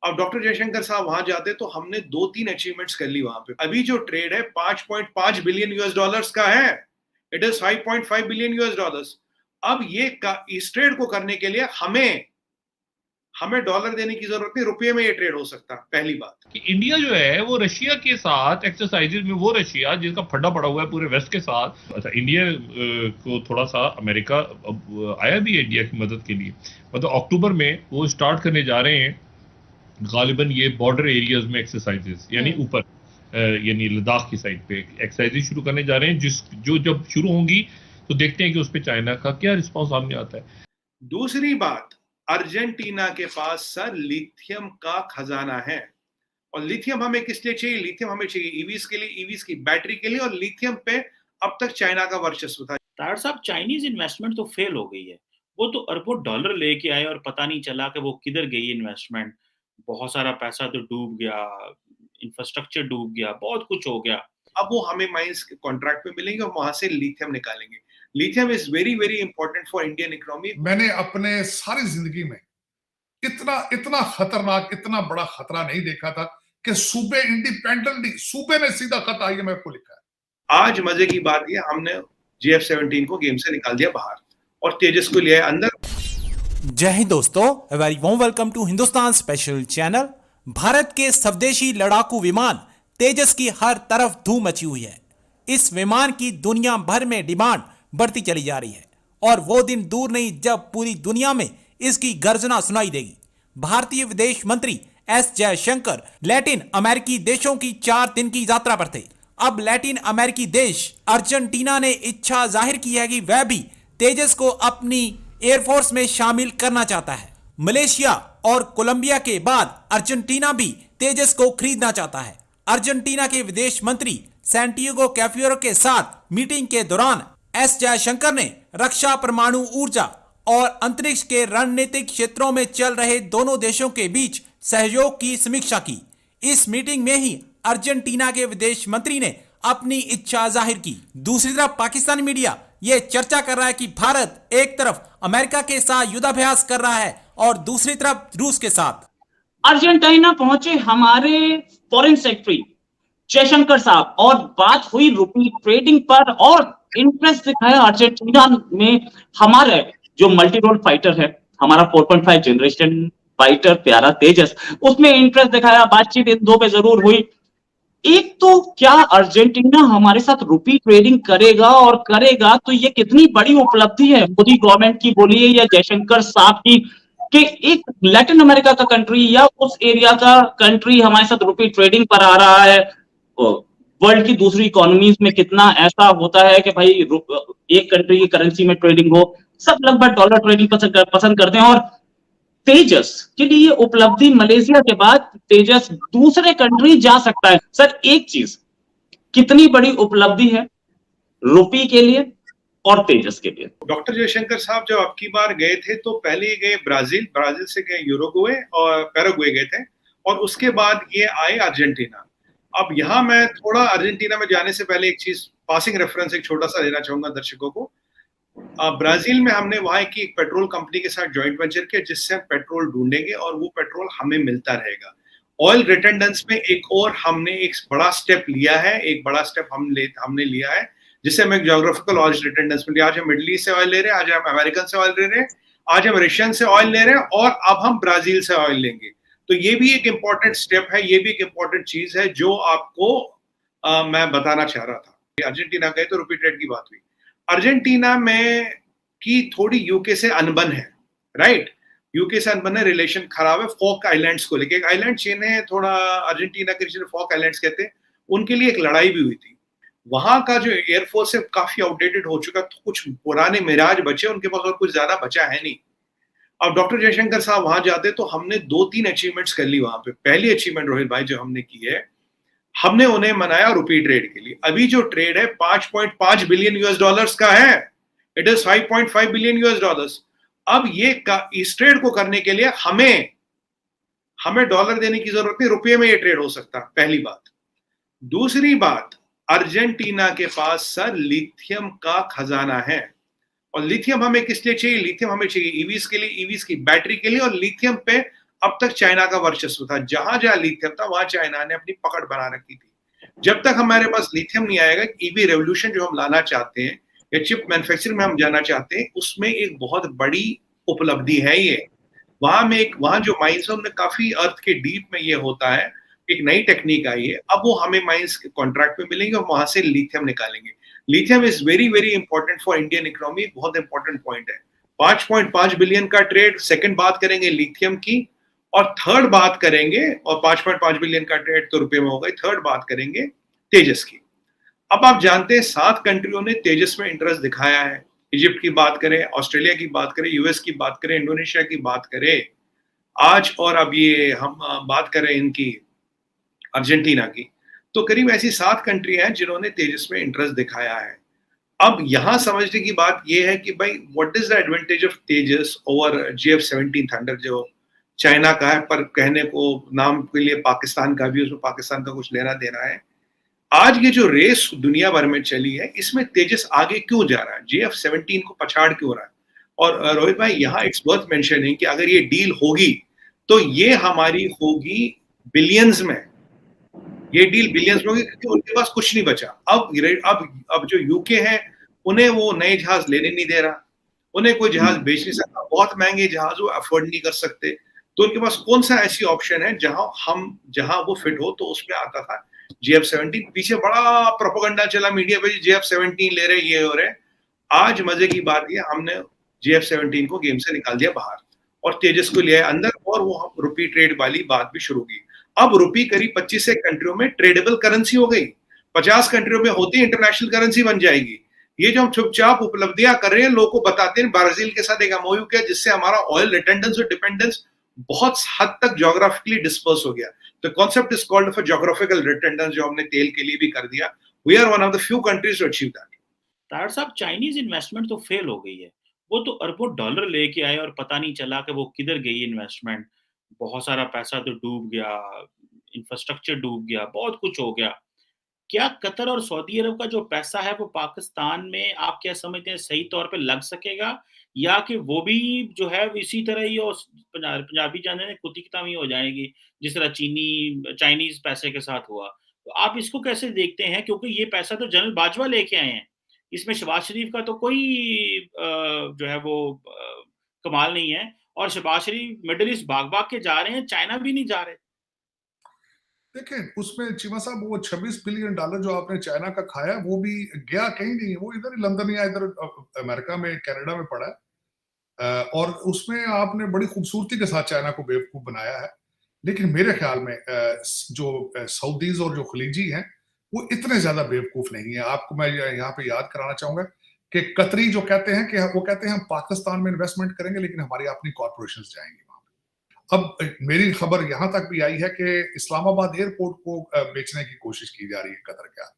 अब डॉक्टर जयशंकर साहब वहां जाते तो हमने 2-3 अचीवमेंट्स कर ली वहां पे। अभी जो ट्रेड है 5.5 बिलियन यूएस डॉलर्स का है। It is 5.5 billion US dollars. अब इस ट्रेड को करने के लिए हमें डॉलर देने की जरूरत नहीं, रुपये में ये ट्रेड हो सकता है। पहली बात कि इंडिया जो है वो रशिया के साथ एक्सरसाइजेज में, वो रशिया जिसका फड्डा पड़ा हुआ है पूरे वेस्ट के साथ। अच्छा, इंडिया को थोड़ा सा अमेरिका आया भी है इंडिया की मदद के लिए। मतलब अक्टूबर में वो स्टार्ट करने जा रहे हैं गालिबन ये बॉर्डर एरियाज में एक्सरसाइजेज, यानी ऊपर यानी लद्दाख की साइड पे एक्सरसाइजेज शुरू करने जा रहे हैं, जो जब शुरू होंगी तो देखते हैं कि उस पर चाइना का क्या रिस्पॉन्स सामने आता है। दूसरी बात, अर्जेंटीना के पास सर लिथियम का खजाना है। और लिथियम हमें किस लिए चाहिए? लिथियम हमें चाहिए ईवीज के लिए, ईवीज की बैटरी के लिए, और लिथियम पे अब तक चाइना का वर्चस्व था। तार साहब, चाइनीज इन्वेस्टमेंट तो फेल हो गई है। वो तो अरबों डॉलर लेके आए और पता नहीं चला कि वो किधर गई इन्वेस्टमेंट। बहुत सारा पैसा तो डूब गया, इंफ्रास्ट्रक्चर डूब गया, बहुत कुछ हो गया। अब वो हमें माइंस के कॉन्ट्रैक्ट पे मिलेंगे और वहां से लिथियम निकालेंगे। Lithium is very very important for Indian economy. मैंने अपने सारी जिंदगी में इतना इतना खतरनाक, इतना बड़ा खतरा नहीं देखा था कि सूबे इंडिपेंडेंटली, सूबे ने सीधा खत आईएमएफ को लिखा है। आज मजे की बात ये, हमने GF-17 को गेम से निकाल दिया बाहर और तेजस को लिया है अंदर। जय हिंद दोस्तों, very warm welcome to Hindustan special channel. Bharat के स्वदेशी लड़ाकू विमान तेजस की हर तरफ धूम मची हुई है। इस विमान की दुनिया भर में डिमांड बढ़ती चली जा रही है और वो दिन दूर नहीं जब पूरी दुनिया में इसकी गर्जना सुनाई देगी। भारतीय विदेश मंत्री एस जयशंकर लैटिन अमेरिकी देशों की 4 दिन की यात्रा पर थे। अब लैटिन अमेरिकी देश अर्जेंटीना ने इच्छा जाहिर की है कि वह भी तेजस को अपनी एयरफोर्स में शामिल करना चाहता है। मलेशिया और कोलंबिया के बाद अर्जेंटीना भी तेजस को खरीदना चाहता है। अर्जेंटीना के विदेश मंत्री सैंटियागो कैफियरो के साथ मीटिंग के दौरान एस जयशंकर ने रक्षा, परमाणु ऊर्जा और अंतरिक्ष के रणनीतिक क्षेत्रों में चल रहे दोनों देशों के बीच सहयोग की समीक्षा की। इस मीटिंग में ही अर्जेंटीना के विदेश मंत्री ने अपनी इच्छा जाहिर की। दूसरी तरफ पाकिस्तानी मीडिया यह चर्चा कर रहा है कि भारत एक तरफ अमेरिका के साथ युद्धाभ्यास कर रहा है और दूसरी तरफ रूस के साथ। अर्जेंटीना पहुंचे हमारे फॉरेन सेक्रेटरी जयशंकर साहब और बात हुई रुपी ट्रेडिंग पर, और इंटरेस्ट दिखाया अर्जेंटीना में। हमारे जो मल्टी रोल फाइटर है, हमारा 4.5 जनरेशन फाइटर प्यारा तेजस, उसमें इंटरेस्ट दिखाया। बातचीत इन दो पे जरूर हुई। एक तो क्या अर्जेंटीना हमारे साथ रुपी ट्रेडिंग करेगा, और करेगा तो ये कितनी बड़ी उपलब्धि है मोदी गवर्नमेंट की, बोलिए या जयशंकर साहब की, कि एक लैटिन अमेरिका का कंट्री या उस एरिया का कंट्री हमारे साथ रुपी ट्रेडिंग पर आ रहा है। वर्ल्ड की दूसरी इकोनॉमीज में कितना ऐसा होता है कि भाई एक कंट्री की करेंसी में ट्रेडिंग हो, सब लगभग डॉलर ट्रेडिंग पसंद करते हैं। और तेजस के लिए उपलब्धि, मलेशिया के बाद तेजस दूसरे कंट्री जा सकता है। सर एक चीज, कितनी बड़ी उपलब्धि है रुपी के लिए और तेजस के लिए। डॉक्टर जयशंकर साहब जब अब की बार गए थे तो पहले गए ब्राजील से गए यूरुग्वे और पैराग्वे गए थे, और उसके बाद ये आए अर्जेंटीना। अब यहाँ मैं थोड़ा अर्जेंटीना में जाने से पहले एक चीज, पासिंग रेफरेंस एक छोटा सा देना चाहूंगा दर्शकों को। ब्राजील में हमने वहां की एक पेट्रोल कंपनी के साथ जॉइंट वेंचर किया जिससे हम पेट्रोल ढूंढेंगे और वो पेट्रोल हमें मिलता रहेगा। ऑयल रिटेंडेंस में एक और हमने एक बड़ा स्टेप लिया है, हमने लिया है जिससे हमें ज्योग्राफिकल ऑयल रिटेंडेंस मिली। आज हम मिडिल ईस्ट से ऑयल ले रहे हैं, आज हम अमेरिकन से ऑयल ले रहे हैं, आज हम रशियन से ऑयल ले रहे हैं, और अब हम ब्राजील से ऑयल लेंगे। तो ये भी एक इंपॉर्टेंट स्टेप है, ये भी एक इंपॉर्टेंट चीज है जो आपको मैं बताना चाह रहा था। अर्जेंटीना गए तो रुपी ट्रेड की बात हुई। अर्जेंटीना में की थोड़ी यूके से अनबन है, राइट? यूके से अनबन है, रिलेशन खराब है फॉक आइलैंड्स को लेके। एक आइलैंड चेन है थोड़ा अर्जेंटीना के, जिसे फॉक आइलैंड्स कहते हैं, उनके लिए एक लड़ाई भी हुई थी। वहां का जो एयरफोर्स है काफी आउटडेटेड हो चुका, तो कुछ पुराने मिराज बचे उनके पास, और कुछ ज्यादा बचा है नहीं। अब डॉक्टर जयशंकर साहब वहां जाते तो हमने 2-3 अचीवमेंट्स कर ली वहां पे। पहली अचीवमेंट रोहित भाई जो हमने की है, हमने उन्हें मनाया रुपी ट्रेड के लिए। अभी जो ट्रेड है 5.5 बिलियन यूएस डॉलर्स का है। It is 5.5 billion US dollars. अब इस ट्रेड को करने के लिए हमें डॉलर देने की जरूरत नहीं, रुपये में ये ट्रेड हो सकता है। पहली बात। दूसरी बात, अर्जेंटीना के पास सर लिथियम का खजाना है। और लिथियम हमें किस लिए चाहिए? लिथियम हमें चाहिए ईवीज के लिए, ईवीज की बैटरी के लिए, और लिथियम पे अब तक चाइना का वर्चस्व था, जहां जहां लिथियम था वहां चाइना ने अपनी पकड़ बना रखी थी। जब तक हमारे पास लिथियम नहीं आएगा, ईवी रेवोल्यूशन जो हम लाना चाहते हैं या चिप मैन्युफैक्चरिंग में हम जाना चाहते हैं, उसमें एक बहुत बड़ी उपलब्धि है ये। वहां जो माइंस है उनमें काफी अर्थ के डीप में ये होता है, एक नई टेक्निक आई है। अब वो हमें माइंस के कॉन्ट्रैक्ट में मिलेंगे और वहां से लिथियम निकालेंगे। Lithium is very very important for Indian economy, बहुत इंपॉर्टेंट पॉइंट है। 5.5 बिलियन का ट्रेड, सेकंड बात करेंगे लिथियम की, और थर्ड बात करेंगे, और 5.5 बिलियन का ट्रेड तो रुपए में हो गई, थर्ड बात करेंगे तेजस की। अब आप जानते हैं 7 कंट्रियों ने तेजस में इंटरेस्ट दिखाया है। इजिप्ट की बात करें, ऑस्ट्रेलिया की बात करें, यूएस की बात करें, इंडोनेशिया की बात करें आज, और अब ये हम बात करें इनकी अर्जेंटीना की, तो करीब ऐसी 7 कंट्री हैं जिन्होंने तेजस में इंटरेस्ट दिखाया है। अब यहां समझने की बात यह है कि भाई what is the advantage of Tejas over GF-17 thunder, जो चाइना का है, पर कहने को नाम के लिए पाकिस्तान का भी, उसमें पाकिस्तान का कुछ लेना देना है। आज ये जो रेस दुनिया भर में चली है, इसमें तेजस आगे क्यों जा रहा है, GF-17 को पछाड़ क्यों रहा है? और रोहित भाई, यहाँ इट्स वर्थ मेंशनिंग कि अगर ये डील होगी तो ये हमारी होगी बिलियंस में, ये डील बिलियंस में होगी, क्योंकि उनके पास कुछ नहीं बचा। अब जो यूके है, उन्हें वो नए जहाज लेने नहीं दे रहा, उन्हें कोई जहाज बेच नहीं सकता, बहुत महंगे जहाज वो अफोर्ड नहीं कर सकते, तो उनके पास कौन सा ऐसी ऑप्शन है जहां वो फिट हो, तो उसमें आता था GF-17। पीछे बड़ा प्रोपेगेंडा चला मीडिया पे, GF-17 ले रहे, ये हो रहे। आज मजे की बात ये, हमने GF-17 को गेम से निकाल दिया बाहर और तेजस को लिया अंदर, और वो रुपी ट्रेड वाली बात भी शुरू की। अब रुपी करीब 25 से कंट्रियों में ट्रेडेबल करेंसी हो गई, 50 कंट्रियों में होती है, इंटरनेशनल करेंसी बन जाएगी। ये जो हम चुपचाप उपलब्धियां कर रहे हैं, लोगों को बताते हैं, ब्राजील के साथ एक MOU किया जिससे हमारा ऑयल रिटेंडेंस और डिपेंडेंस बहुत हद तक ज्योग्राफिकली डिस्पर्स हो गया। The concept is called for geographical redundance, जो हमने तेल के लिए भी कर दिया। We are one of the few countries to achieve that. तार साहब, चाइनीज इन्वेस्टमेंट तो फेल हो गई है। वो तो अरबों डॉलर लेके आए और पता नहीं चला कि वो किधर गई इन्वेस्टमेंट। बहुत सारा पैसा तो डूब गया, इंफ्रास्ट्रक्चर डूब गया, बहुत कुछ हो गया। क्या कतर और सऊदी अरब का जो पैसा है वो पाकिस्तान में आप क्या समझते हैं सही तौर पे लग सकेगा, या कि वो भी जो है इसी तरह ही और पंजाबी जाने ने कुत्ती किताबी हो जाएगी जिस तरह चाइनीज पैसे के साथ हुआ? तो आप इसको कैसे देखते हैं, क्योंकि ये पैसा तो जनरल बाजवा लेके आए हैं, इसमें शहबाज शरीफ का तो कोई जो है वो कमाल नहीं है, और शहबाज शरीफ मिडिल ईस्ट भाग भाग के जा रहे हैं, चाइना भी नहीं जा रहे। देखिए, उसमें चीमा साहब वो $26 बिलियन जो आपने चाइना का खाया, वो भी गया कहीं नहीं है, वो इधर ही लंदन या इधर अमेरिका में, कनाडा में पड़ा है। और उसमें आपने बड़ी खूबसूरती के साथ चाइना को बेवकूफ बनाया है। लेकिन मेरे ख्याल में जो सऊदीज और जो खलीजी हैं, वो इतने ज्यादा बेवकूफ नहीं है। आपको मैं यहाँ पे याद कराना चाहूंगा कि कतरी जो कहते हैं कि वो कहते हैं हम पाकिस्तान में इन्वेस्टमेंट करेंगे, लेकिन हमारी अपनी कॉर्पोरेशन जाएंगी वहां पे। अब मेरी खबर यहां तक भी आई है कि इस्लामाबाद एयरपोर्ट को बेचने की कोशिश की जा रही है कतर के हाथ।